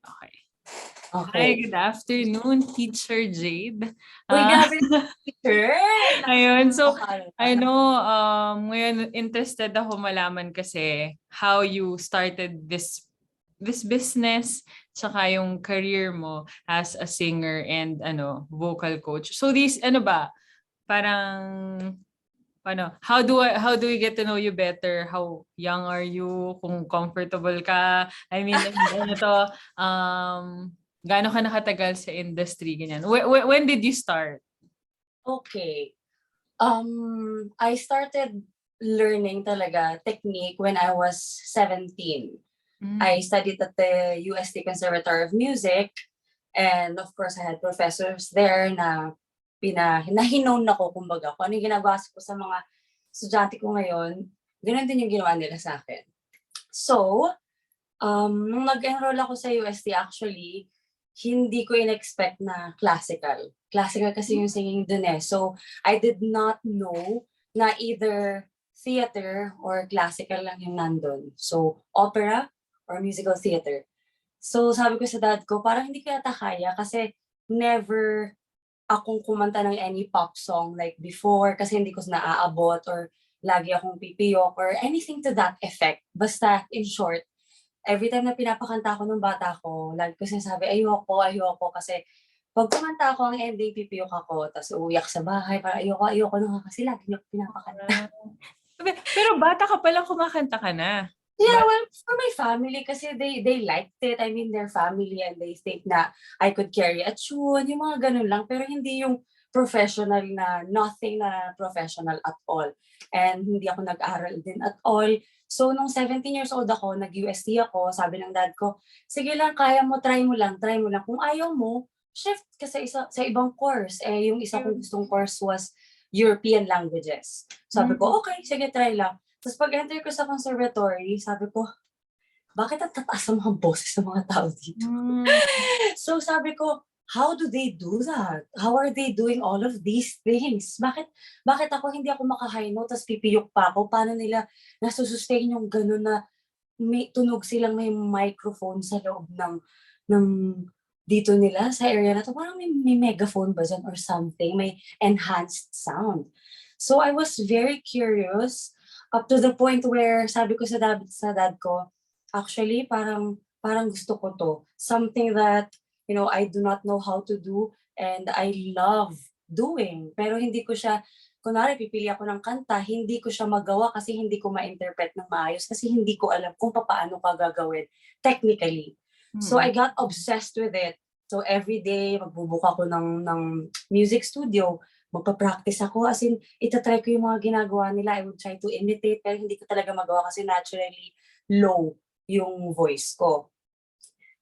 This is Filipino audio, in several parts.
Okay. Hi, Okay. good afternoon, Teacher Jade. Uy, grabe na teacher. Ayun, so Nakakaloka. I know ngayon interested ako malaman kasi how you started this business tsaka yung career mo as a singer and vocal coach. So these parang how do we get to know you better? How young are you? Kung comfortable ka? I mean, gaano ka nakatagal sa industry ganyan? When did you start? Okay. I started learning talaga technique when I was 17. I studied at the UST Conservatory of Music, and of course I had professors there na nahinon ako, kumbaga. Kung ano yung ginagawa ko sa mga estudyante ko ngayon, ganoon din yung ginawa nila sa akin. So, nung nag-enroll ako sa UST, actually, hindi ko in-expect na classical. Classical kasi yung singing dun eh. So, I did not know na either theater or classical lang yung nandun. So, opera or musical theater. So, sabi ko sa dad ko, parang hindi ko yata kaya kasi never akong kumanta ng any pop song like before kasi hindi ko naaabot or lagi akong pipiyok or anything to that effect. Basta, in short, every time na pinapakanta ako ng bata ko, lagi ko sinasabi, ayoko, kasi pag kumanta ako, ang ending, pipiyok ako, tapos uuyak sa bahay, para ayoko na kasi lagi niyo pinapakanta. Pero bata ka palang kumakanta ka na. Yeah, well, for my family, kasi they liked it. I mean, their family, and they think na I could carry a tune, yung mga ganun lang, pero hindi yung professional na, nothing na professional at all. And hindi ako nag-aral din at all. So, nung 17 years old ako, nag-UST ako, sabi ng dad ko, sige lang, kaya mo, try mo lang. Kung ayaw mo, shift ka sa ibang course. Eh, yung isa kong gustong course was European languages. Sabi ko, okay, sige, try lang. Tapos pag-enter ko sa conservatory, sabi ko, bakit ang tataas ang mga boses ng mga tao dito? So sabi ko, how do they do that? How are they doing all of these things? Bakit hindi ako maka-high note, tapos pipiyok pa ako? Paano nila nasusustain yung gano'n na may tunog silang may microphone sa loob ng dito nila sa area na to? Parang may megaphone ba dyan or something? May enhanced sound. So I was very curious up to the point where sabi ko sa dad ko, actually parang gusto ko to. Something that, I do not know how to do and I love doing. Pero hindi ko siya, kunwari pipili ako ng kanta, hindi ko siya magawa kasi hindi ko ma-interpret ng maayos kasi hindi ko alam kung paano ka gagawin technically. So I got obsessed with it. So every day, magbubuka ako ng music studio, magpa-practice ako, as in, itatry ko yung mga ginagawa nila. I would try to imitate, pero hindi ko talaga magawa kasi naturally low yung voice ko.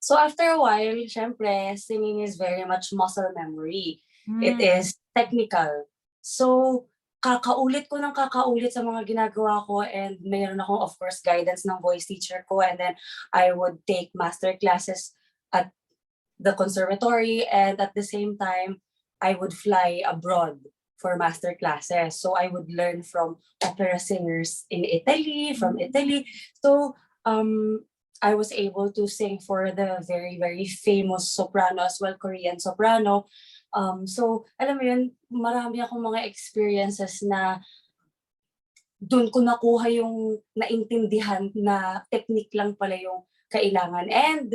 So after a while, syempre, singing is very much muscle memory. It is technical. So, kakaulit ko ng kakaulit sa mga ginagawa ko, and mayroon akong, of course, guidance ng voice teacher ko, and then I would take master classes at the conservatory, and at the same time, I would fly abroad for master classes. So I would learn from opera singers in Italy, from Italy. So I was able to sing for the very, very famous soprano as well, Korean soprano. So alam mo yun, marami akong mga experiences na doon ko nakuha yung naintindihan na technique lang pala yung kailangan. And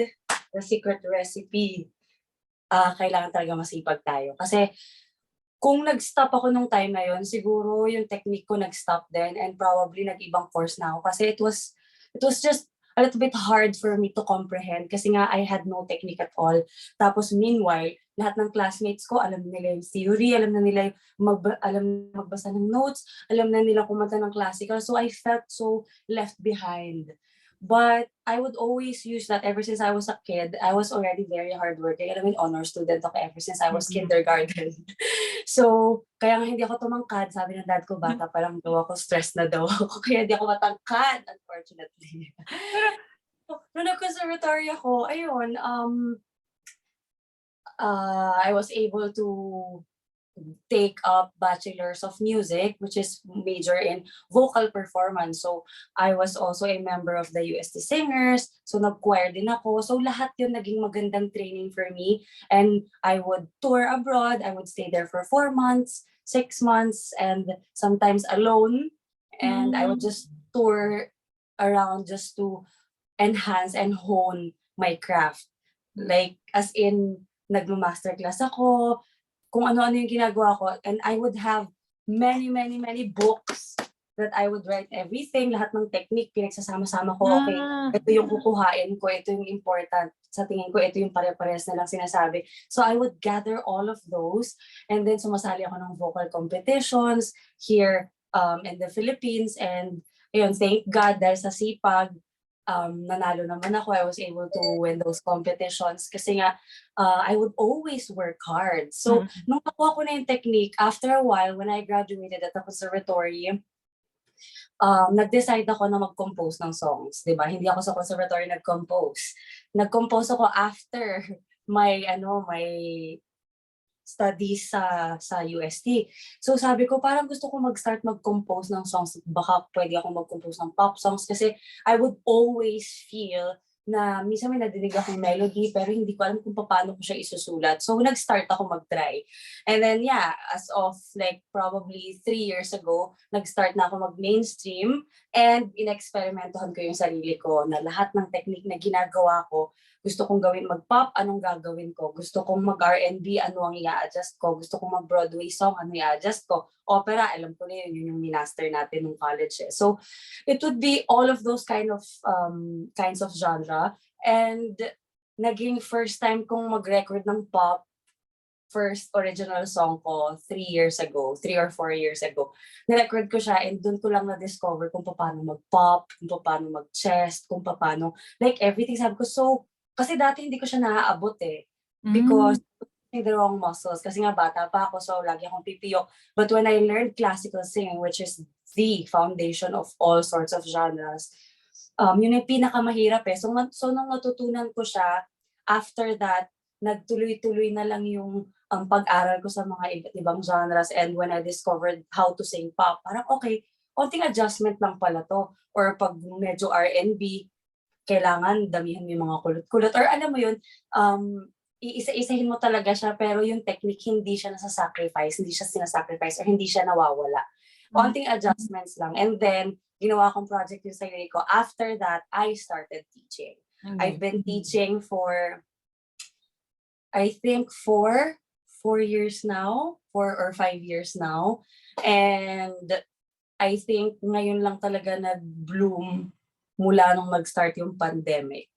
the secret recipe, kailangan talaga masipag tayo. Kasi kung nag-stop ako nung time na yun, siguro yung technique ko nag-stop din, and probably nag-ibang course na ako. Kasi it was just a little bit hard for me to comprehend kasi nga I had no technique at all. Tapos meanwhile, lahat ng classmates ko, alam nila yung theory, alam na nila alam magbasa ng notes, alam na nila kumanta ng classical. So I felt so left behind. But I would always use that ever since I was a kid. I was already very hardworking. Alam mo, honor student ako ever since I was kindergarten. So, kaya nga hindi ako tumangkad. Sabi ng dad ko, bata pa lang daw ako, stress na daw ako. Kaya hindi ako matangkad, unfortunately. Pero, nung nag-conservatory ako, ayun, I was able to take up Bachelor's of Music, which is major in vocal performance. So I was also a member of the UST Singers. So nag-choir din ako. So lahat yun naging magandang training for me. And I would tour abroad. I would stay there for 4 months, 6 months, and sometimes alone. And I would just tour around just to enhance and hone my craft. Like, as in, nagma-masterclass ako, kung ano-ano yung ginagawa ko. And I would have many, many, many books that I would write everything, lahat ng technique, pinagsasama-sama ko. Okay, ito yung kukuhain ko, ito yung important. Sa tingin ko, ito yung pare-pares na lang sinasabi. So I would gather all of those, and then sumasali ako ng vocal competitions here in the Philippines. And yun, thank God, dahil sa sipag, nanalo naman ako. I was able to win those competitions kasi nga, I would always work hard. So, nung nakuha ko na yung technique, after a while, when I graduated at the conservatory, nag-decide ako na mag-compose ng songs, di ba? Hindi ako sa conservatory nag-compose. Nag-compose ako after my studies sa UST. So sabi ko, parang gusto ko mag-start mag-compose ng songs. Baka pwede ako mag-compose ng pop songs kasi I would always feel na minsan may nadinig akong melody pero hindi ko alam kung paano ko siya isusulat. So nag-start ako mag-try. And then yeah, as of like probably 3 years ago, nag-start na ako mag-mainstream and in-experimentohan ko yung sarili ko na lahat ng technique na ginagawa ko, gusto kong gawin mag-pop, anong gagawin ko? Gusto kong mag-R&B, ano ang i-adjust ko? Gusto kong mag-Broadway song, ano i-adjust ko? Opera, alam ko na yun yung minaster natin nung college. So it would be all of those kinds of genre. And naging first time kong mag-record ng pop, first original song ko 3 years ago, 3 or 4 years ago. Nirecord ko siya and dun ko lang na-discover kung paano mag-pop, kung paano mag-chest, kung paano, like everything. Sabi ko, so, kasi dati hindi ko siya naaabot eh. Because the wrong muscles. Kasi nga bata pa ako, so lagi akong pipiyok. But when I learned classical singing, which is the foundation of all sorts of genres, yun yung pinakamahirap eh. So nung natutunan ko siya, after that, nagtuloy-tuloy na lang yung pag-aral ko sa mga iba't ibang genres. And when I discovered how to sing pop, parang okay, konting adjustment lang pala to. Or pag medyo R&B, kailangan damihan mo yung mga kulot-kulot. Or alam mo yun, iisa-isahin mo talaga siya, pero yung technique hindi siya nasa-sacrifice, hindi siya sinasacrifice, or hindi siya nawawala. Konting adjustments lang. And then, ginawa kong project yung sarili ko. After that, I started teaching. I've been teaching for, I think, 4 years now, 4 or 5 years now. And I think ngayon lang talaga nag-bloom mula nung nag-start yung pandemic.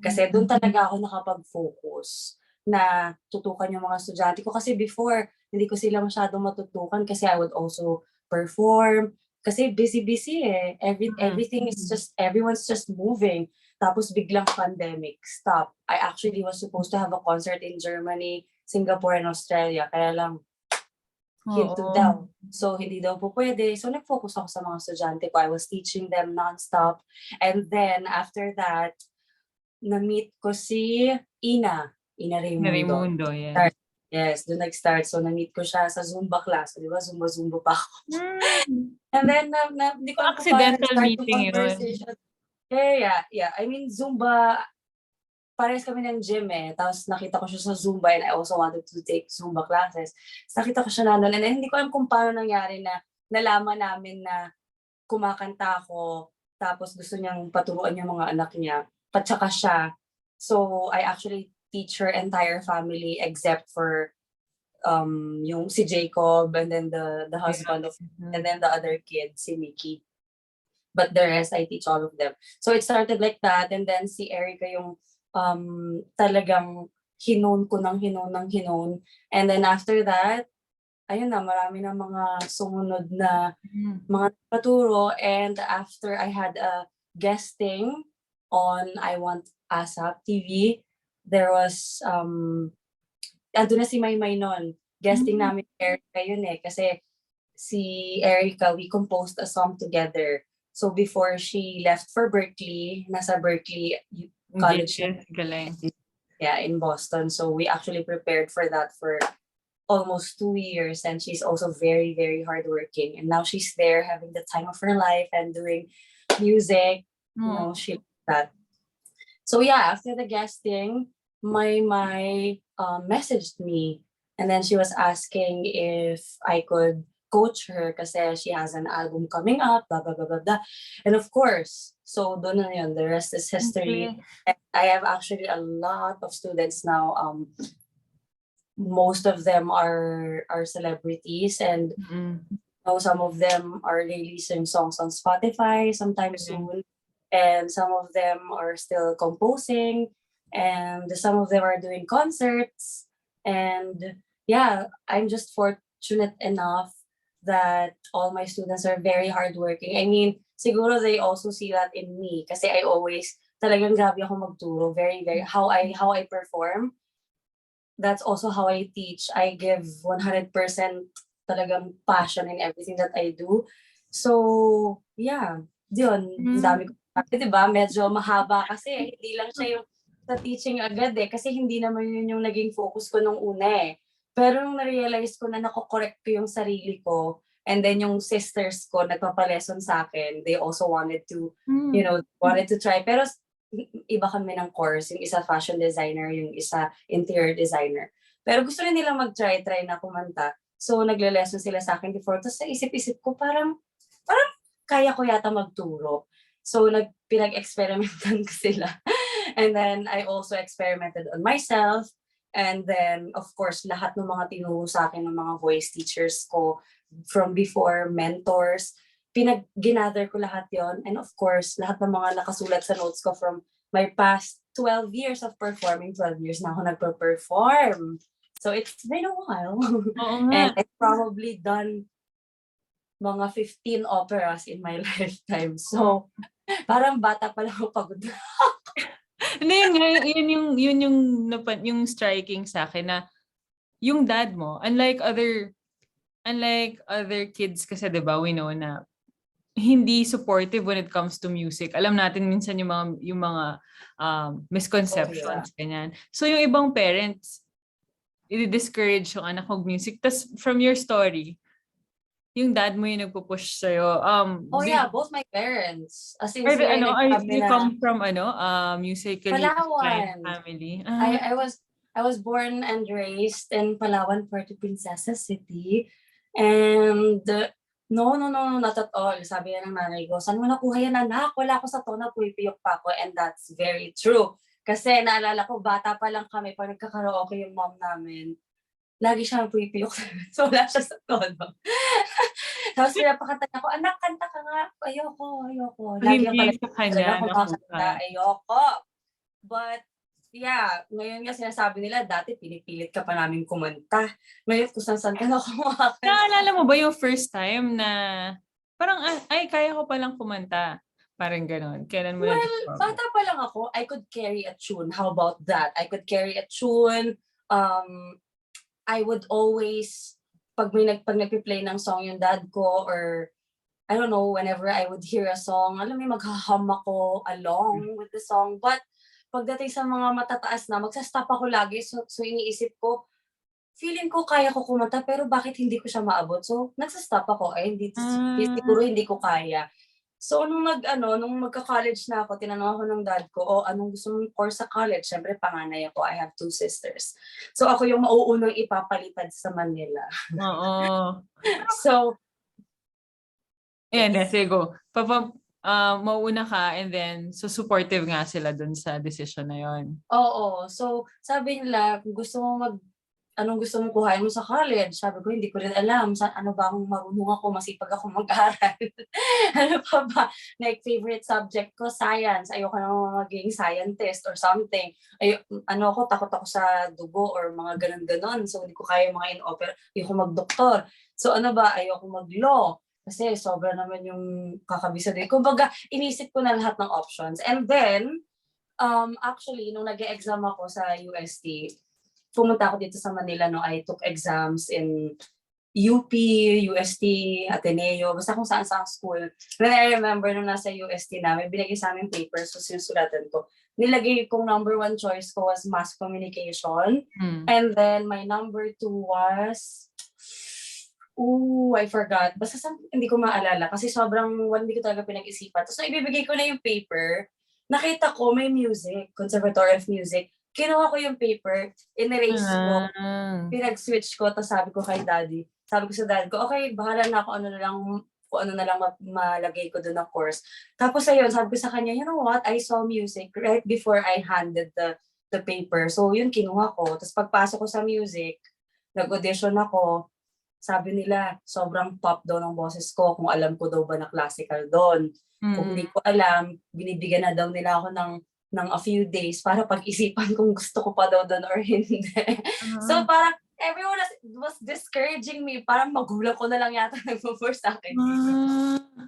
Kasi doon talaga ako nakapag-focus na tutukan yung mga estudyante ko. Kasi before, hindi ko sila masyadong matutukan kasi I would also perform. Kasi busy-busy eh. Everything is just, everyone's just moving. Tapos biglang pandemic, stop. I actually was supposed to have a concert in Germany, Singapore, and Australia. Kaya lang, hinto daw. So, hindi daw po pwede. So, nag-focus ako sa mga estudyante ko. I was teaching them non-stop. And then, after that, na-meet ko si Ina Raimundo. Yeah. Yes, doon nag-start. So, na-meet ko siya sa Zumba class. Di ba? Zumba pa ako. And then, hindi ko accidental meeting yun. Yeah. I mean, Zumba, pares kami ng gym eh. Tapos nakita ko siya sa Zumba and I also wanted to take Zumba classes. So, nakita ko siya nandun. And then, hindi ko alam kung paano nangyari na nalaman namin na kumakanta ako. Tapos gusto niyang paturuan yung mga anak niya. Patsaka siya. So, I actually teach her entire family except for yung si Jacob and then the husband of, and then the other kid, si Mickey. But the rest, I teach all of them. So, it started like that. And then si Erica yung talagang hinon ko ng hinon. And then after that, ayun na, marami na mga sumunod na mga paturo. And after I had a guesting on I Want ASAP TV, there was, andun na si Maymay nun. Guesting namin Erica yun eh. Kasi si Erica, we composed a song together. So before she left for Berkeley, nasa Berkeley College. Galing. Yeah, in Boston. So we actually prepared for that for almost 2 years, and she's also very, very hardworking. And now she's there having the time of her life and doing music. She that. So yeah, after the guesting, my messaged me, and then she was asking if I could coach her kasi she has an album coming up, blah blah blah blah blah. And of course, so doon na yun, the rest is history. Okay. And I have actually a lot of students now. Most of them are celebrities, and some of them are releasing songs on Spotify sometime soon, and some of them are still composing, and some of them are doing concerts. And yeah, I'm just fortunate enough that all my students are very hardworking. I mean, siguro they also see that in me kasi I always talagang grabe ako magturo, very very how I perform. That's also how I teach. I give 100% talagang passion in everything that I do. So, yeah, yun, dami ko. Diba, medyo mahaba kasi, hindi lang siya yung sa teaching agad kasi hindi naman yun yung naging focus ko nung una Pero nung na-realize ko na nako-correct ko yung sarili ko, and then yung sisters ko nagpapa-lesson sa akin, they also wanted to, wanted to try. Pero iba kami ng course, yung isa fashion designer, yung isa interior designer. Pero gusto rin nila mag-try na kumanta. So, nagle-lesson sila sa akin before. Tapos sa isip-isip ko, parang kaya ko yata magturo. So, pinag-experimentan ko sila. And then, I also experimented on myself. And then, of course, lahat ng mga tinuro sa akin ng mga voice teachers ko from before, mentors, ginather ko lahat yon. And of course, lahat ng mga nakasulat sa notes ko from my past 12 years of performing. 12 years na ako nagpe-perform. So it's been a while. And I've probably done mga 15 operas in my lifetime. So, parang bata pa lang ako pagod. Hindi, yun yung striking sa akin na yung dad mo, unlike other kids kasi 'di ba, we know na hindi supportive when it comes to music. Alam natin minsan yung mga misconceptions ganyan. So yung ibang parents i-discourage yung anak mag-music. Tas from your story, yung dad mo yung nagpo-push sa'yo. Both my parents. As in, you come from musically Palawan. family? I was born and raised in Palawan, Puerto Princesa City. And no, not at all. Sabi ng nanay ko, saan mo nakuha yan, anak? Wala ako sa tona, pumipiyok pa ako. And that's very true. Kasi naalala ko, bata pa lang kami, pag nagkakaraoke yung mom namin, lagi siya pumipiyok. So wala siya sa tono. Tapos pinapakanta niya ako, anak, kanta ka nga. Ayoko. Lagi ang Hindi sa kanya kumakanta, ayoko. But, yeah, ngayon nga sinasabi nila, dati pinipilit ka pa namin kumanta. Ngayon kung saan ka na kumakanta. Naalala mo ba yung first time na parang, ay, kaya ko palang kumanta? Parang ganon. Kailan mo bata pa lang ako, I could carry a tune. How about that? I could carry a tune. I would always, pag nagpi-play ng song yung dad ko, or I don't know, whenever I would hear a song, alam mo, maghahum ako along with the song. But pagdating sa mga matataas na, magsa-stop ako lagi. So iniisip ko, feeling ko kaya ko kumanta, pero bakit hindi ko siya maabot? So nagsa-stop ako. Siguro hindi ko kaya. So nung magka-college na ako, tinanong ako ng dad ko, anong gusto mong course sa college? Siyempre, panganay ako. I have 2 sisters. So ako yung mauunang ipapalitad sa Manila. Oo. So, sige, go. Mauuna ka, and then so supportive nga sila dun sa decision na yon. Oo. So sabi nila, kung gusto mo anong gusto mong kuhain mo sa college? Sabi ko, hindi ko rin alam. Ano ba akong marunong ako? Masipag ako mag-aral. Ano pa ba? Like, favorite subject ko, science. Ayoko na maging scientist or something. Takot ako sa dugo or mga ganon-ganon. So, hindi ko kaya mga in-opera. Ayoko mag-doktor. So, ayoko mag-law. Kasi sobra naman yung kakabisa din. Kumbaga, inisip ko na lahat ng options. And then, actually, nung nag-exam ako sa UST, pumunta ako dito sa Manila, I took exams in UP, UST, Ateneo, basta kung saan school. Then I remember nung nasa UST namin, binigay sa amin papers, so sinusulatan ko, nilagay kong number 1 choice ko was mass communication. And then my number 2 was, I forgot. Basta hindi ko maalala kasi sobrang hindi ko talaga pinag-isipan. Tapos nung ibibigay ko na yung paper, nakita ko may music, Conservatory of Music. Kinuha ko yung paper, in-erase ko, pinag-switch ko, tapos sabi ko sa daddy ko, okay, bahala na ako kung ano na lang malagay ko doon ng course. Tapos ayun, sabi ko sa kanya, you know what, I saw music right before I handed the paper. So yun, kinuha ko. Tapos pagpasok ko sa music, nag-audition ako, sabi nila, sobrang pop daw ng boses ko, kung alam ko daw ba na classical doon. Kung hindi ko alam, binibigyan na daw nila ako ng a few days para pag-isipan kung gusto ko pa daw doon or hindi. So parang everyone was discouraging me. Parang magulang ko na lang yata nag-force sa akin.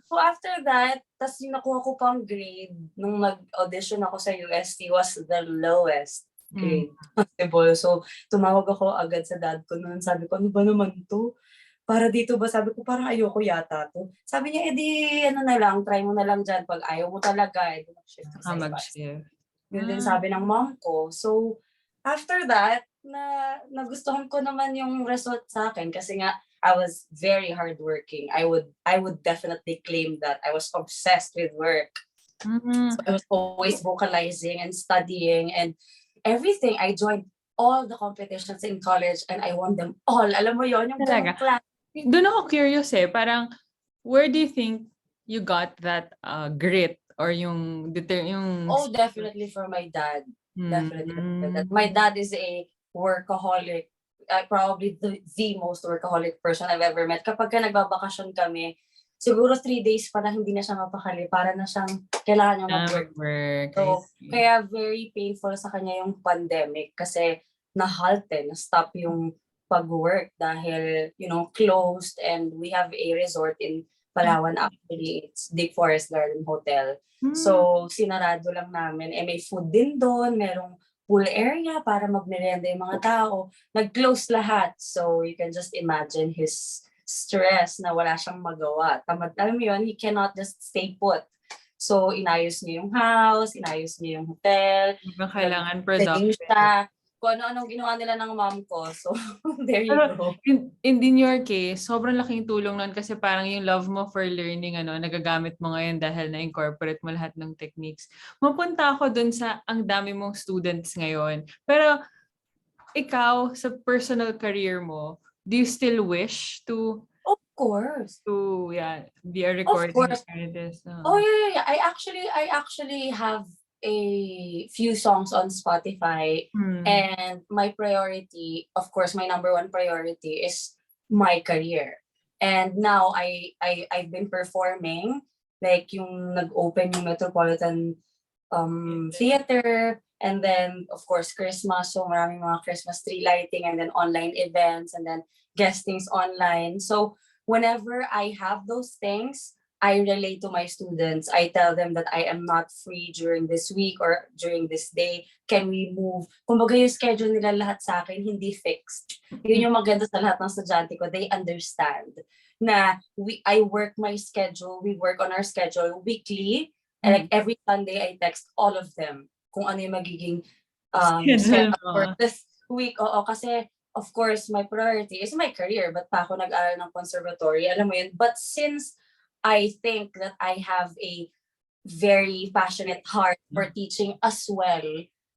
So after that, tas yung nakuha ko pang grade nung nag-audition ako sa UST was the lowest grade possible. So tumawag ako agad sa dad ko noon. Sabi ko, ano ba naman to? Para dito ba? Sabi ko, parang ayoko yata to. Sabi niya, edi ano na lang, try mo na lang dyan. Pag ayaw mo talaga, edi mag-shift ka sa iba. Yun din sabi ng mom ko. So after that, nagustuhan ko naman yung result sa akin kasi nga I was very hardworking. I would definitely claim that I was obsessed with work. So I was always vocalizing and studying and everything. I joined all the competitions in college and I won them all. Alam mo yon, yung ganung class. Doon ako curious parang where do you think you got that grit or yung definitely from my dad. Definitely. My dad is a workaholic, probably the most workaholic person I've ever met. Kapag nagbabakasyon kami, siguro 3 days pa na hindi na siya mapakali, para na siyang kailangan niya mag-work. So, kaya very painful sa kanya yung pandemic kasi na-stop yung pag-work dahil, closed, and we have a resort in Palawan actually. It's Deep Forest Garden Hotel. So, sinarado lang namin. May food din doon, merong pool area para magmerienda yung mga tao. Nag-close lahat. So, you can just imagine his stress na wala siyang magawa. Alam mo yun, he cannot just stay put. So, inayos niya yung house, inayos niya yung hotel. Kailangan productive. Kung ano-anong ginawa nila ng mom ko. So, there you go. In your case, sobrang laking tulong nun kasi parang yung love mo for learning, nagagamit mo ngayon dahil na-incorporate mo lahat ng techniques. Mapunta ako dun sa ang dami mong students ngayon. Pero, ikaw, sa personal career mo, do you still wish to... Of course. To, be a recording artist? Yeah. I actually have a few songs on Spotify, and my priority, of course, my number 1 priority is my career. And now I've been performing, like yung nag-open yung Metropolitan Theater, and then of course Christmas, so maraming mga Christmas tree lighting, and then online events, and then guestings online. So whenever I have those things, I relate to my students. I tell them that I am not free during this week or during this day. Can we move? Kumbaga yung schedule nila lahat sa akin, hindi fixed. Yun yung maganda sa lahat ng estudyante ko. They understand na I work my schedule. We work on our schedule weekly. And like every Sunday, I text all of them kung ano yung magiging setup for this week. Oo, kasi of course, my priority is my career. Ba't pa ako nag-aaral ng conservatory? Alam mo yun. But since I think that I have a very passionate heart for teaching as well,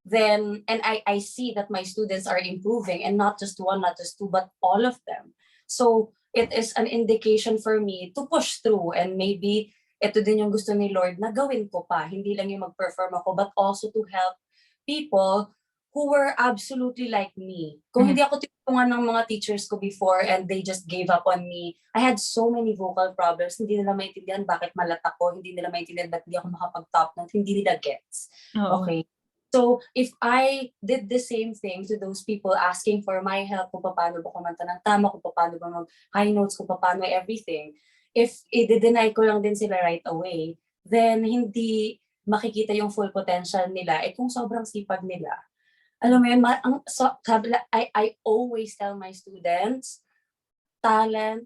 then, and I see that my students are improving, and not just one, not just two, but all of them. So it is an indication for me to push through, and maybe ito din yung gusto ni Lord na gawin ko pa. Hindi lang yung mag-perform ako, but also to help people who were absolutely like me. Kung hindi ako tinulungan ng mga teachers ko before and they just gave up on me, I had so many vocal problems. Hindi nila maintindihan bakit malat ako, hindi nila maintindihan bakit hindi ako makapag-top note, hindi nila gets. Okay? So, if I did the same thing to those people asking for my help, kung paano ba kumanta ng tama, kung paano ba mag-high notes, kung paano everything, if i-deny ko lang din sila right away, then hindi makikita yung full potential nila, kung sobrang sipag nila. Alam mo yun, I always tell my students, talent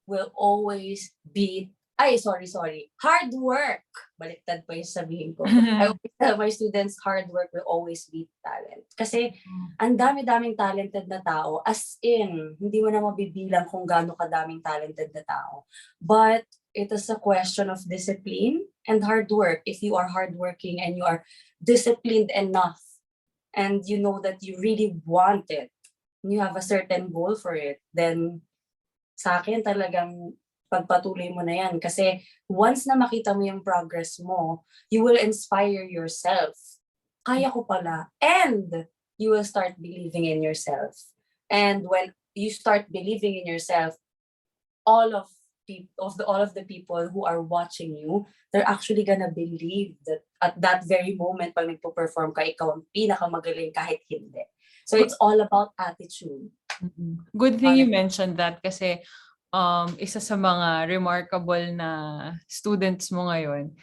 will always beat Sorry. Hard work. Baliktad pa yung sabihin ko. I always tell my students, hard work will always beat talent. Kasi ang dami-daming talented na tao. As in, hindi mo na mabibilang kung gaano kadaming talented na tao. But it is a question of discipline and hard work. If you are hardworking and you are disciplined enough, and you know that you really want it, you have a certain goal for it, then sa akin talagang pagpatuloy mo na yan. Kasi once na makita mo yung progress mo, you will inspire yourself. Kaya ko pala. And you will start believing in yourself. And when you start believing in yourself, all of the people who are watching you, they're actually gonna believe that at that very moment pag nagpo-perform ka, ikaw ang pinakamagaling kahit hindi. So it's all about attitude. Good thing you mentioned that kasi isa sa mga remarkable na students mo ngayon,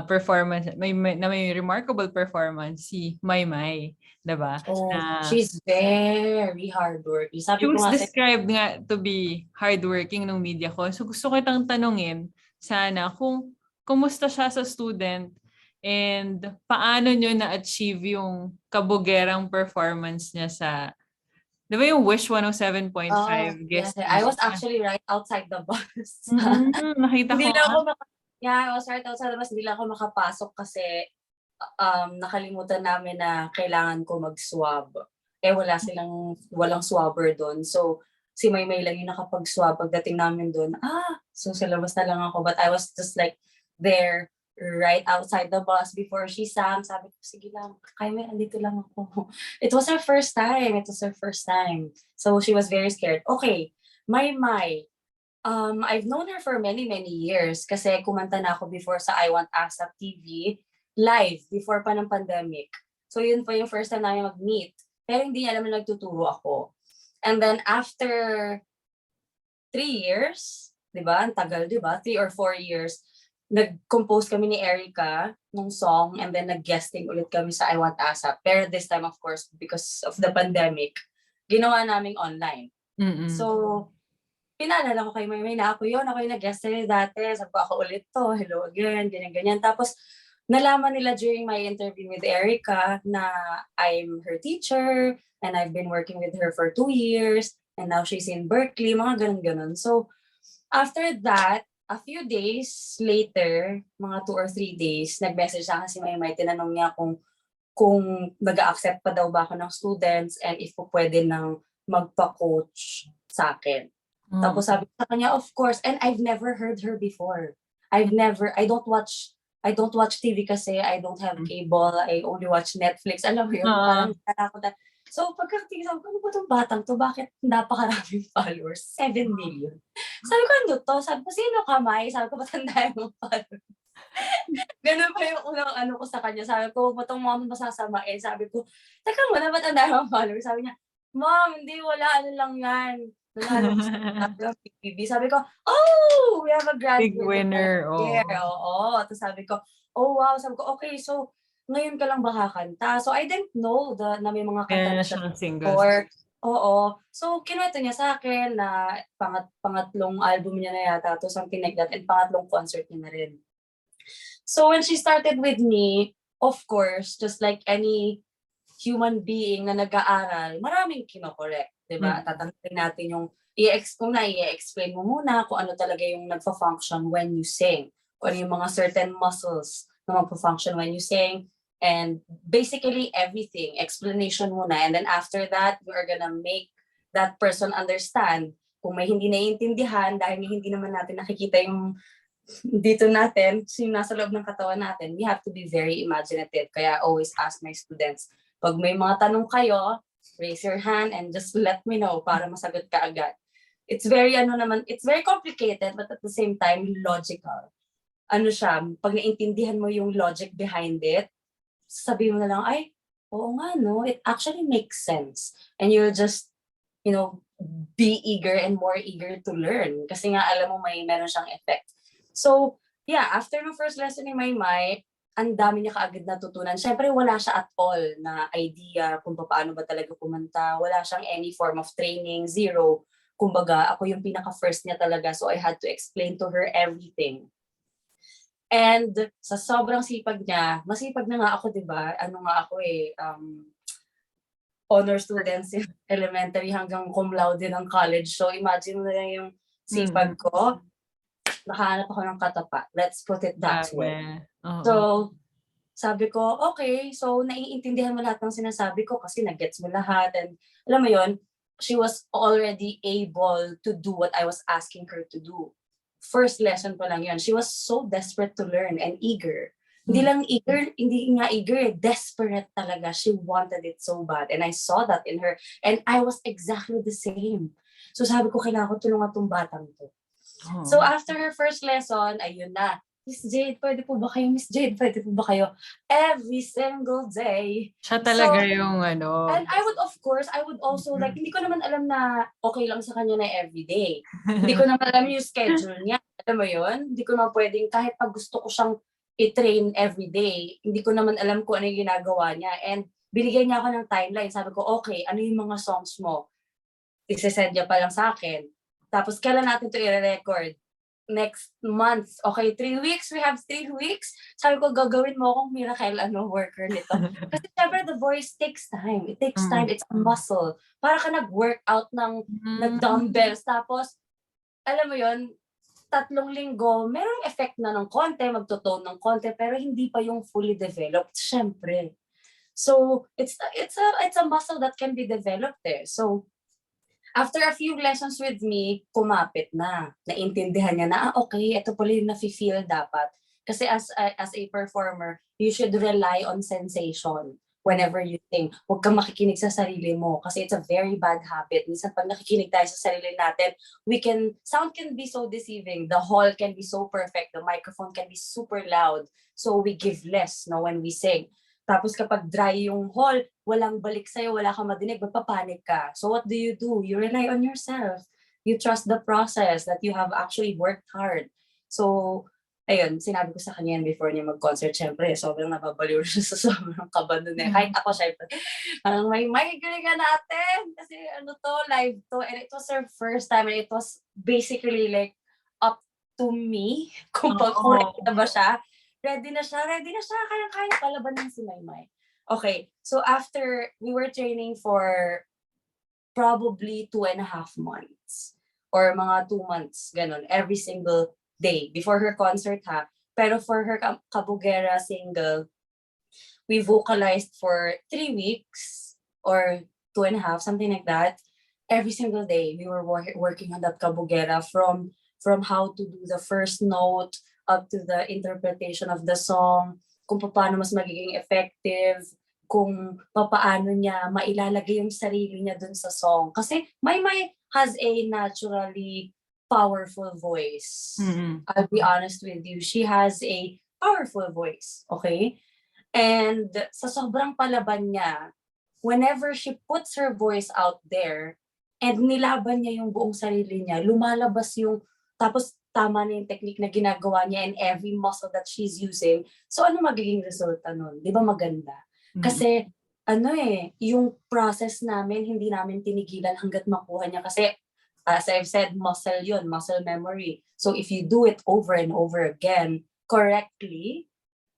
performance, may remarkable performance si Maymay, 'di ba? Oh, she's very hardworking. She was described nga to be hardworking ng media ko. So gusto kitang tanungin sana kung kumusta siya sa student and paano nyo na-achieve yung kabugerang performance niya sa, di ba yung Wish 107.5 guest? Yes, I was actually right outside the bus. Nakita ko. I was right outside the bus. Hindi lang ako makapasok kasi nakalimutan namin na kailangan ko mag-swab. Walang swabber doon. So, si Maymay lang yung nakapag-swab. Pagdating namin doon, so sa labas na lang ako. But I was just like there, right outside the bus before she sang. Sabi ko, sige lang, Maymay, andito lang ako. It was her first time. So she was very scared. Okay, Maymay, I've known her for many, many years kasi kumanta na ako before sa I Want ASAP TV live before pa ng pandemic. So yun pa yung first time namin mag-meet. Pero hindi niya alam na nagtuturo ako. And then after 3 years, di ba? Ang tagal, di ba? 3 or 4 years, nag-compose kami ni Erica ng song and then nag-guesting ulit kami sa I Want ASAP. Pero this time, of course, because of the pandemic, ginawa naming online. So, pinaalala ko kay Maymay na ako yung nag-guest dati. Sabi ko, ako ulit to. Hello again, ganyan-ganyan. Tapos, nalaman nila during my interview with Erica na I'm her teacher and I've been working with her for 2 years and now she's in Berkeley, mga ganun-ganun. So, after that, a few days later, mga 2 or 3 days, nag-message sa akin si Maymay, tinanong niya kung nag-accept pa daw ba ako ng students and if po pwede nang magpa-coach sa akin. Tapos sabi ko sa kanya, of course, and I've never heard her before. I don't watch TV kasi I don't have cable. I only watch Netflix. Alam mo yun, parang natatakot. So pagkakatingin sabi ko, ano ba itong batang to? Bakit napakaraming followers? 7 million. Sabi ko, ano to? Sabi ko, sino ka, May? Sabi ko, matandaan mo followers. Ganun pa yung unang ko sa kanya. Sabi ko, huwag mo itong mga masasamain. Sabi ko, teka mo, na matandaan mo followers? Sabi niya, Mom, hindi, wala, ano lang yan. Sabi ko, oh, we have a grand big winner. Oo. Tapos sabi ko, oh wow. Sabi ko, okay, so ngayon ka lang ba kakanta? So I didn't know na may mga kanta na siya before. Oo. So kinuwento niya sa akin na pangatlong album niya na yata to, something like that, and pangatlong concert niya na rin. So when she started with me, of course, just like any human being na nag-aaral, maraming kinokorek. Diba? Tatanungin natin yung i-explain mo muna kung ano talaga yung nagfa-function when you sing. Kung ano yung mga certain muscles na magfa-function when you sing. And basically everything, explanation muna. And then after that, you are gonna make that person understand. Kung may hindi naiintindihan, dahil hindi naman natin nakikita yung dito natin, yung nasa loob ng katawan natin, we have to be very imaginative. Kaya I always ask my students, pag may mga tanong kayo, raise your hand and just let me know para masagot ka agad. It's very complicated but at the same time logical. Ano siya, pag naintindihan mo yung logic behind it, sabihin mo na lang, ay, oo nga no, it actually makes sense. And you'll just, be eager and more eager to learn. Kasi nga alam mo meron siyang effect. So, yeah, after the first lesson ni Maymay, ang dami niya kaagad natutunan. Siyempre, wala siya at all na idea kung paano ba talaga kumanta. Wala siyang any form of training, zero. Kumbaga, ako yung pinaka-first niya talaga, so I had to explain to her everything. And sa sobrang sipag niya, masipag na nga ako, di ba? Ano nga ako honor students in elementary hanggang cum laude ng college. So imagine mo na lang yung sipag ko. Nakahanap ako ng katapat. Let's put it that way. So, sabi ko, okay, so naiintindihan mo lahat ng sinasabi ko kasi nag-gets mo lahat. And alam mo yon, she was already able to do what I was asking her to do. First lesson pa lang yun. She was so desperate to learn and eager. Hindi lang eager, hindi nga eager, desperate talaga. She wanted it so bad. And I saw that in her. And I was exactly the same. So sabi ko, kailangan ko tulungan tong batang to. So after her first lesson, ayun na. Miss Jade, pwede po ba kayo? Miss Jade, pwede po ba kayo? Every single day. Siya talaga yung ano. And I would, of course, I would also, like, hindi ko naman alam na okay lang sa kanya na everyday. Hindi ko naman alam yung schedule niya. Alam mo yun? Hindi ko naman pwedeng, kahit pag gusto ko siyang i-train everyday, hindi ko naman alam kung ano yung ginagawa niya. And binigyan niya ako ng timeline. Sabi ko, okay, ano yung mga songs mo? Isesend niya pa lang sa akin. Tapos, kailan natin ito i-record? Next month. Okay, 3 weeks. We have 3 weeks. Sabi ko, gagawin mo akong miracle worker nito. Kasi syempre, the voice takes time. It takes time. It's a muscle. Para ka nag-workout ng nag-dumbbells. Tapos, alam mo yon, 3 linggo, merong effect na ng konti, magtotone ng konti, pero hindi pa yung fully developed, syempre. So, it's a muscle that can be developed there. So, after a few lessons with me, kumapit na. Naintindihan niya na, okay, ito pala yung nafe-feel dapat. Kasi as a performer, you should rely on sensation whenever you sing. Huwag kang makikinig sa sarili mo kasi it's a very bad habit. Minsan pag nakikinig tayo sa sarili natin, sound can be so deceiving. The hall can be so perfect. The microphone can be super loud. So we give less when we sing. Tapos kapag dry yung hall, walang balik sa'yo, wala kang madinig, magpapanik ka. So what do? You rely on yourself. You trust the process that you have actually worked hard. So, ayun, sinabi ko sa kanya yan before niya mag-concert. Siyempre, sobrang nababaliw siya sa sobrang kaba nun eh. Kahit ako, siyempre, parang may galing ka natin. Kasi live to. And it was her first time. And it was basically like up to me. Kung ready na ba siya. Ready na siya, kaya palaban ng si Maymay. Okay, so after, we were training for probably 2.5 months. Or mga 2 months, ganun, every single day. Before her concert Pero for her Kabugera single, we vocalized for 3 weeks, or 2.5, something like that. Every single day, we were working on that Kabugera from how to do the first note, up to the interpretation of the song, kung paano mas magiging effective, kung paano niya mailalagay yung sarili niya dun sa song. Kasi Maymay has a naturally powerful voice. I'll be honest with you. She has a powerful voice, okay? And sa sobrang palaban niya, whenever she puts her voice out there, and nilaban niya yung buong sarili niya, lumalabas yung, tapos tama na yung technique na ginagawa niya and every muscle that she's using. So ano magiging resulta nun? Di ba maganda? Kasi yung process namin, hindi namin tinigilan hanggat makuha niya. Kasi as I've said, muscle yun, muscle memory. So if you do it over and over again correctly,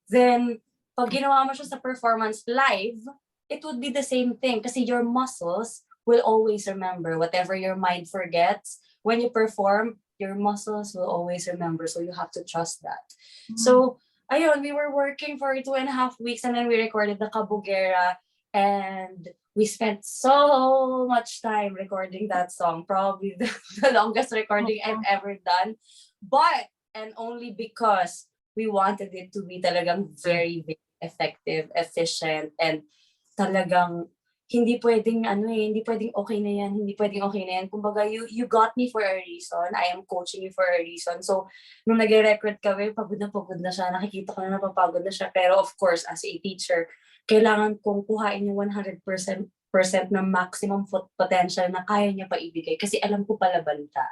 then pag ginawa mo siya sa performance live, it would be the same thing kasi your muscles will always remember whatever your mind forgets. When you perform, your muscles will always remember. So you have to trust that. So, ayun, we were working for 2.5 weeks and then we recorded the Kabugera and we spent so much time recording that song. Probably the longest recording I've ever done. But, and only because we wanted it to be talagang very, very effective, efficient, and talagang hindi pwedeng okay na yan. Kumbaga, you got me for a reason. I am coaching you for a reason. So, nung nag-record kami, pagod na siya. Nakikita ko na napapagod na siya. Pero of course, as a teacher, kailangan kong kuhain yung 100% na maximum potential na kaya niya pa ibigay. Kasi alam ko palaban ka.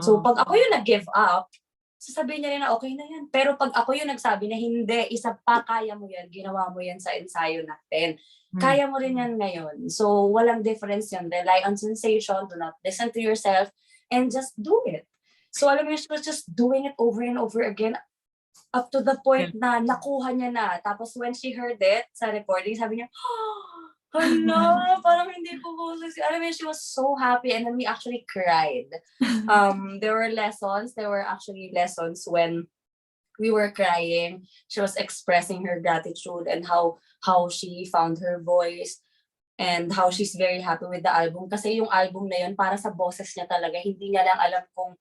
So, pag ako yung nag-give up, sasabihin niya rin na okay na yan. Pero pag ako yung nagsabi na hindi, isa pa, kaya mo yan, ginawa mo yan sa ensayo natin. Kaya mo rin yan ngayon. So, walang difference yun. Rely on sensation, do not listen to yourself, and just do it. So, alam mo, she was just doing it over and over again. up to the point na nakuha niya na. Tapos when she heard it sa recording, sabi niya, hala, parang hindi ko boses. Alam mo, she was so happy and then we actually cried. There were actually lessons when we were crying. She was expressing her gratitude and how she found her voice and how she's very happy with the album. Kasi yung album na yun, para sa boses niya talaga, hindi niya lang alam kung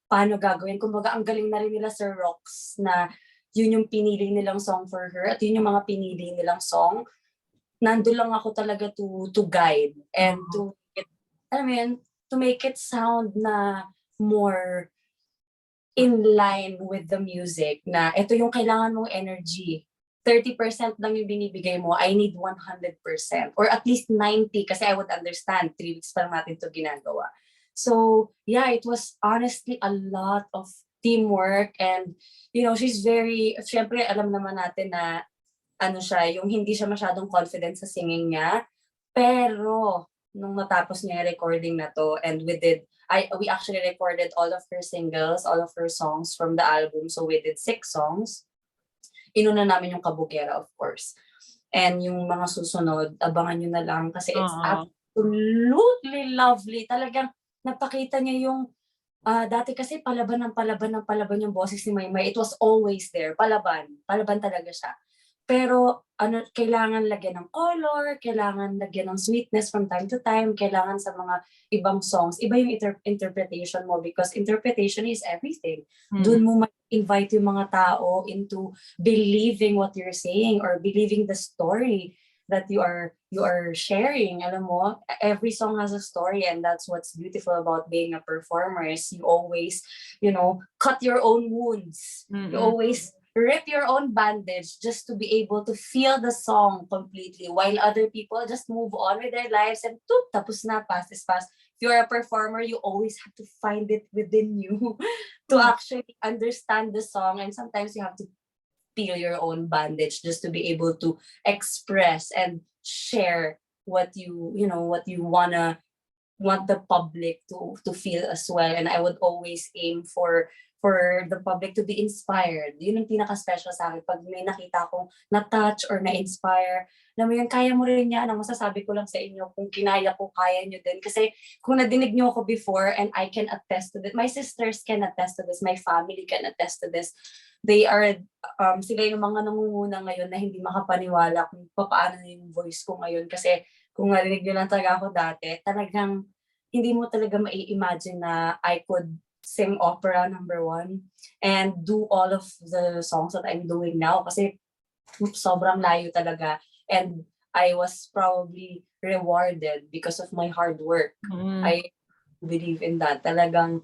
paano gagawin. Kumbaga, ang galing na rin nila Sir Rox na yun yung pinili nilang song for her at yun yung mga pinili nilang song. Nandun lang ako talaga to guide and to make it sound na more in line with the music, na ito yung kailangan mong energy. 30% lang yung binibigay mo, I need 100%. Or at least 90 kasi I would understand, 3 weeks pa lang natin ito ginagawa. So, yeah, it was honestly a lot of teamwork and, she's very, syempre alam naman natin na, yung hindi siya masyadong confident sa singing niya. Pero, nung natapos niya yung recording na to, and we actually recorded all of her singles, all of her songs from the album. So we did 6 songs. Inuna namin yung Kabugera, of course. And yung mga susunod, abangan nyo na lang kasi it's absolutely lovely. Talagang napakita niya yung, dati kasi palaban yung boses ni Maymay. It was always there. Palaban talaga siya. Pero kailangan lagyan ng color, kailangan lagyan ng sweetness from time to time, kailangan sa mga ibang songs, iba yung interpretation mo because interpretation is everything. Doon mo ma-invite yung mga tao into believing what you're saying or believing the story that you are sharing. Alam mo, every song has a story and that's what's beautiful about being a performer is you always, cut your own wounds. You always rip your own bandage just to be able to feel the song completely while other people just move on with their lives and tapos na, past is past. If you're a performer, you always have to find it within you to actually understand the song and sometimes you have to peel your own bandage just to be able to express and share what you want the public to feel as well. And I would always aim for the public to be inspired. Yun ang pinaka-special sa akin. Pag may nakita akong na-touch or na-inspire, alam mo yun, kaya mo rin yan. Ang masasabi ko lang sa inyo, kung kinaya ko, kaya nyo din. Kasi kung nadinig nyo ako before and I can attest to this, my sisters can attest to this, my family can attest to this. They are, sila yung mga nangunguna ngayon na hindi makapaniwala kung paano yung voice ko ngayon. Kasi kung narinig nyo lang talaga ako dati, talagang hindi mo talaga mai-imagine na I could sing opera number 1 and do all of the songs that I'm doing now kasi sobrang layo talaga and I was probably rewarded because of my hard work. I believe in that. Talagang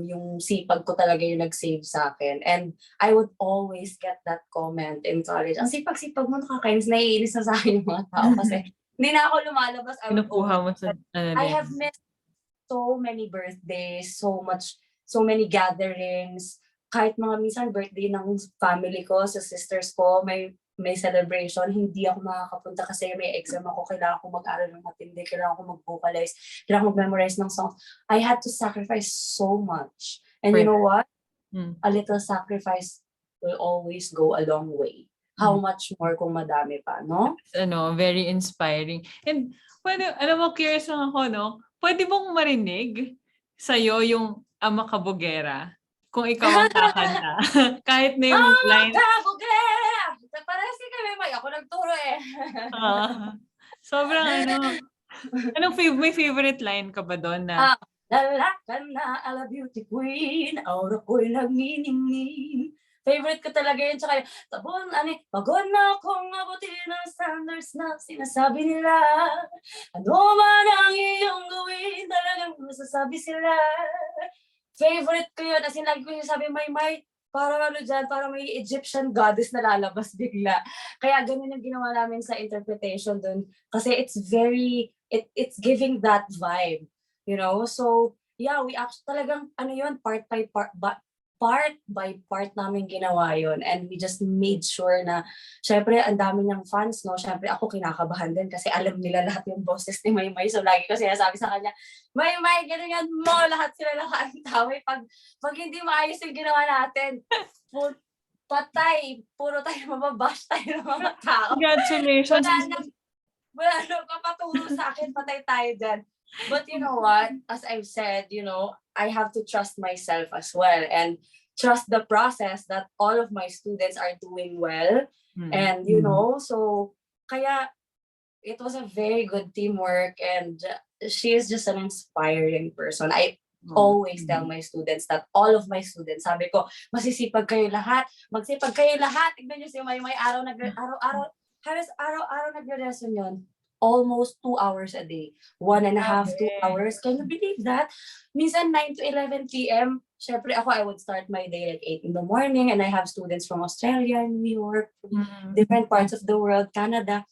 yung sipag ko talaga yung nag-save sa akin and I would always get that comment in college. Ang sipag-sipag mo, nakakainis, naiinis na sa akin yung mga tao kasi hindi na ako lumalabas. I have missed so many birthdays, so many gatherings. Kahit mga minsan birthday ng family ko, sa sisters ko, may celebration, hindi ako makakapunta kasi may exam ako, kailangan ko mag-aral ng matindi, kailangan ko mag-vocalize, kailangan ko memorize ng songs. I had to sacrifice so much. And you know what? A little sacrifice will always go a long way. How much more kung madami pa, no? Very inspiring. And alam mo, curious lang ako, no? Pwede bang marinig sa'yo yung Ama Kabugera? Kung ikaw ang kakanta. Kahit na yung line. Ama Kabugera! Parang si Maymay, ako nagturo eh. Sobrang may favorite line ka ba doon na? Lalakan na ala beauty queen, aura ko'y nagniningning. Favorite ko talaga yun. Tsaka yung, pagod na akong abutin ang standards na sinasabi nila. Ano man ang iyong gawin, talagang masasabi sila. Favorite ko yun. As in, lagi ko yung sabi, Maymay, parang parang may Egyptian goddess na lalabas bigla. Kaya ganun yung ginawa namin sa interpretation dun. Kasi it's giving that vibe. So, yeah, we actually talagang, part by part namin ginawa yun. And we just made sure na, syempre, ang dami niyang fans, no? Syempre, ako kinakabahan din kasi alam nila lahat yung boses ni Maymay. So, lagi ko sinasabi sa kanya, Maymay, ganyan mo, lahat sila nakakantaway. Pag hindi maayos yung ginawa natin, patay. Puro tayo mababash tayo ng mga tao. Congratulations. Wala nang kapaturo sa akin, patay tayo dyan. But you know what? As I've said, I have to trust myself as well and trust the process that all of my students are doing well. And, so kaya it was a very good teamwork and she is just an inspiring person. I always tell my students that all of my students, sabi ko, masisipag kayo lahat, magsipag kayo lahat. Tignan niyo si Maymay, araw-araw, halos araw-araw nagre-lesson yun. Almost 2 hours a day. 1.5, 2 hours. Can you believe that? Minsan 9 to 11 p.m. Syempre ako, I would start my day like 8 in the morning and I have students from Australia, New York, different parts of the world, Canada.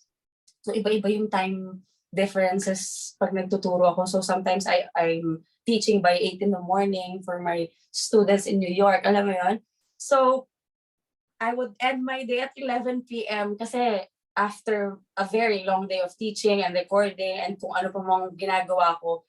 So iba-iba yung time differences pag nagtuturo ako. So sometimes I'm teaching by 8 in the morning for my students in New York. Alam mo yun? So I would end my day at 11 p.m. kasi after a very long day of teaching and recording and kung ano pa mga ginagawa ko,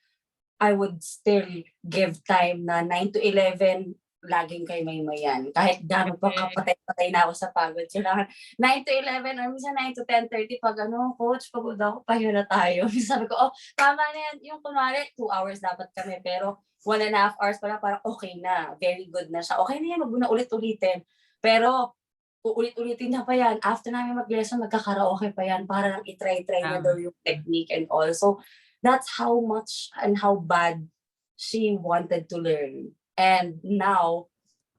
I would still give time na 9 to 11 laging kay Maymay yan. Kahit gano'n pa kapatay-patay na ako sa pagod. Kailangan 9 to 11 or minsan 9 to 10:30 pag coach, pagod ako, pahinga na tayo. Sabi ko, tama na yan. Yung kunwari, 2 hours dapat kami. Pero 1.5 hours pala, parang okay na. Very good na siya. Okay na yan, wag mo na ulit-ulitin. Pero uulit-ulitin na pa yan. After namin mag-lesson, magkakaraoke pa yan para lang itry-try na daw yung technique and all. So, that's how much and how bad she wanted to learn. And now,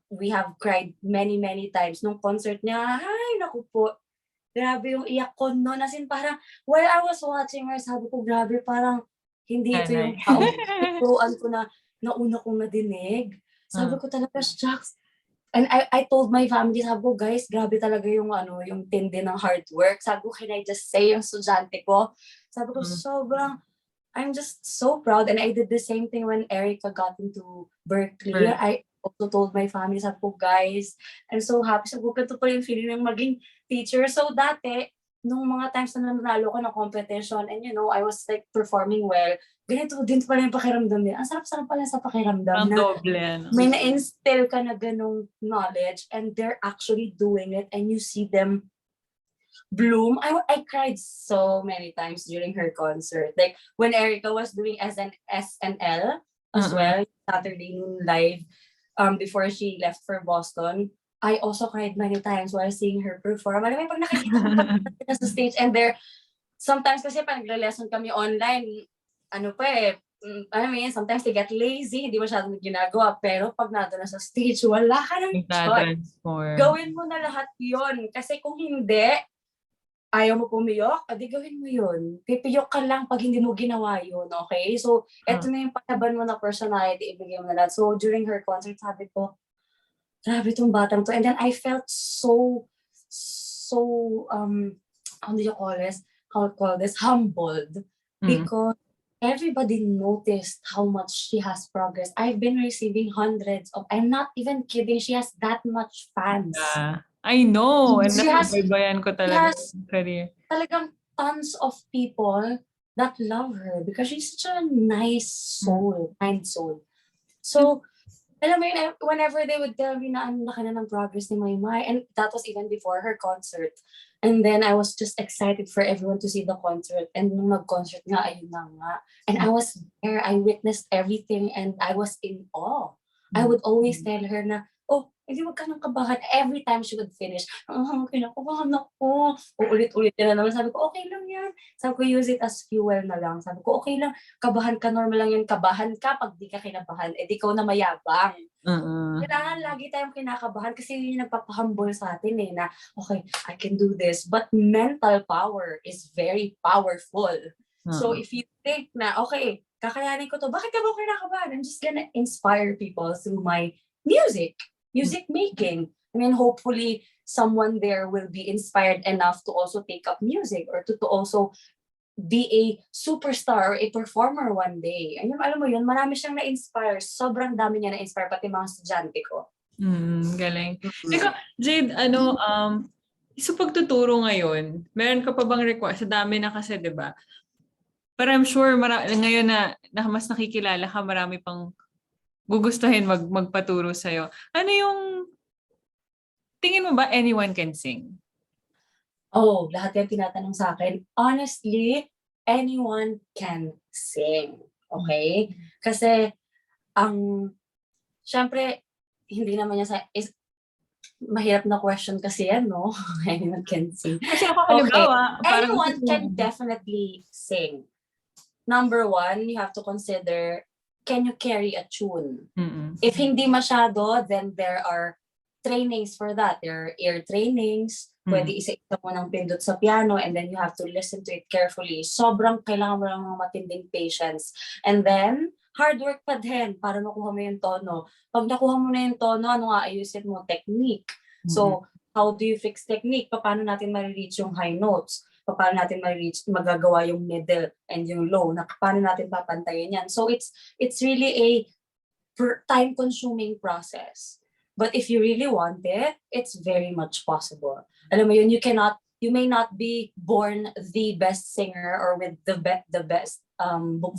we have cried many, many times. Nung concert niya, ay, naku po, grabe yung iyak ko noon. As in, parang, while I was watching her, sabi ko, grabe, parang, hindi ito yung turuan ko na nauna kong nadinig. Sabi ko talaga, shucks. And I told my family, sabi ko, guys, grabe talaga yung yung tindi ng hard work. Sabi ko, can I just say yung estudyante ko? Sabi ko, sobrang, I'm just so proud. And I did the same thing when Erica got into Berkeley. I also told my family, sabi ko, guys, I'm so happy. Sabi ko, ganito pa yung feeling ng maging teacher. So dati, nung mga times na nanalo ko ng competition and I was like performing well, ganito din pala yung pakiramdam nila. Ang sarap-sarap pala sa pakiramdam na may na-instill ka na ganong knowledge and they're actually doing it and you see them bloom. I cried so many times during her concert. Like when Erica was doing SNL as well, Saturday noon live, before she left for Boston, I also cried many times while seeing her perform. Alam mo, pag nakikita ko sa stage and there, sometimes kasi pag nagre-lesson kami online, sometimes they get lazy, hindi masyadong ginagawa, pero pag nado na sa stage, wala ka ng choice. Gawin mo na lahat yon. Kasi kung hindi, ayaw mo pumiyok, adi gawin mo yun. Pipiyok ka lang pag hindi mo ginawa yun, okay? So, eto na yung panaban mo na personality, ibigay mo na lahat. So, during her concert, sabi ko, grabe itong batang to. And then I felt so, how do you call this? Humbled. Because everybody noticed how much she has progressed. I've been receiving hundreds of, I'm not even kidding, she has that much fans. I know. And She has career. Talagang tons of people that love her because she's such a nice soul, kind soul. So, alam mo yun, whenever they would tell me na ang laki na ng progress ni Maymay, and that was even before her concert. And then I was just excited for everyone to see the concert. And nung mag-concert nga, ayun na nga. And I was there, I witnessed everything, and I was in awe. I would always tell her na, hindi wag ka nang kabahan. Every time she would finish, kinakabahan ako. Uulit-ulit na naman. Sabi ko, okay lang yan. Sabi ko, use it as fuel na lang. Sabi ko, okay lang. Kabahan ka, normal lang yan. Kabahan ka pag di ka kinabahan. Di ikaw na mayabang. Kailangan lagi tayong kinakabahan kasi yun yung nagpapahumble sa atin na, okay, I can do this. But mental power is very powerful. So if you think na, okay, kakayanin ko to, bakit ka ba kinakabahan? I'm just gonna inspire people through my music making. I mean, hopefully someone there will be inspired enough to also take up music or to also be a superstar or a performer one day. Ayun, alam mo yun, marami siyang na-inspire. Sobrang dami niya na-inspire, pati mga estudyante ko. Galing. Teka, Jade, sa pagtuturo ngayon, meron ka pa bang request? Sa dami na kasi, di ba? But I'm sure ngayon na mas nakikilala ka, marami pang gugustuhin magpaturo sa'yo. Ano yung tingin mo ba anyone can sing? Oh, lahat yan tinatanong sa akin. Honestly, anyone can sing. Okay? Kasi, syempre, hindi naman niya mahirap na question kasi yan, no? Anyone can sing. Kasi ako, Okay. halimbawa, parang Anyone can definitely sing. Number one, you have to consider, can you carry a tune? If hindi masyado, then there are trainings for that. There are ear trainings. Pwede isa-isa mo ng pindot sa piano and then you have to listen to it carefully. Sobrang kailangan mo lang ng matinding patience. And then, hard work pa din para makuha mo yung tono. Pag nakuha mo na yung tono, ano nga ayusin mo? Technique. So, how do you fix technique? Paano natin ma-reach yung high notes? Paano natin magagawa yung middle and yung low? Paano natin papantayin yan? So, it's really a time-consuming process. But if you really want it, it's very much possible. Alam mo yun, you may not be born the best singer or with the best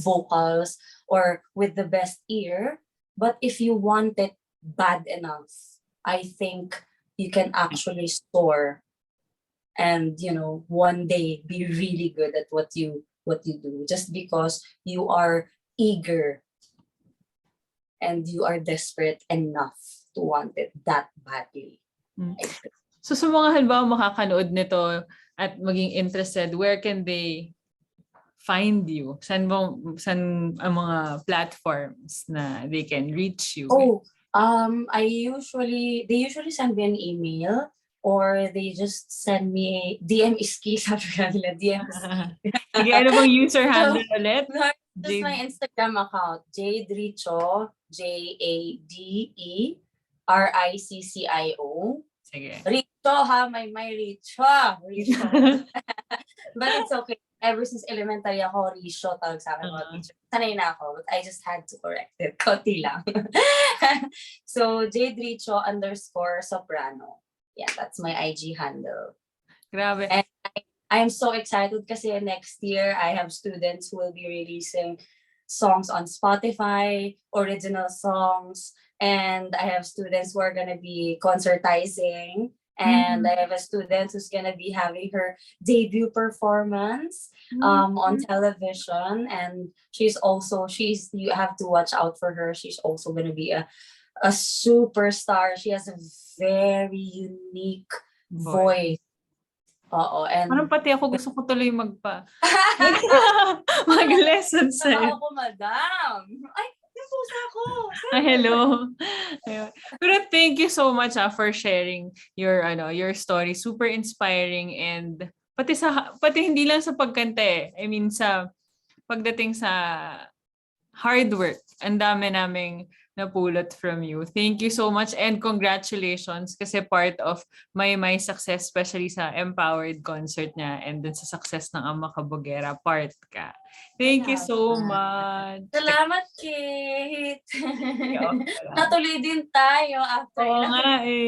vocals or with the best ear, but if you want it bad enough, I think you can actually soar and, one day be really good at what you do, just because you are eager and you are desperate enough to want it that badly. So sa mga halimbawa makakanood nito at maging interested, where can they find you? Saan ang mga platforms na they can reach you? They usually send me an email or they just send me DM iski, sabi nila, DM iski. Sige, ano bang user handle ulit? Just my Instagram account, Jade Riccio, JADE RICCIO. Sige. Riccio ha, Maymay Riccio. But it's okay. Ever since elementary ako, Riccio tawag sa akin mga teacher. Sanay na ako, but I just had to correct it. Konti lang. So, Jade Riccio _soprano. Yeah, that's my IG handle. Grabe. And I'm so excited kasi next year I have students who will be releasing songs on Spotify, original songs, and I have students who are going to be concertizing, and I have a student who's going to be having her debut performance on television, and you have to watch out for her. She's also going to be a superstar. She has a very unique voice. And parang pati ako gusto ko tuloy mag-lessons sa'yo. ako, madam. Ay, yung pusa ko. Hello. Pero thank you so much for sharing your story. Super inspiring, and pati hindi lang sa pagkanta eh. I mean sa pagdating sa hard work. Ang dami naming napulot from you. Thank you so much and congratulations kasi part of Maymay success, especially sa Empowered concert niya and dun sa success ng Ama Kabugera, part ka. Thank you so much. Salamat, Kate. Natuloy din tayo after. Oo nga eh.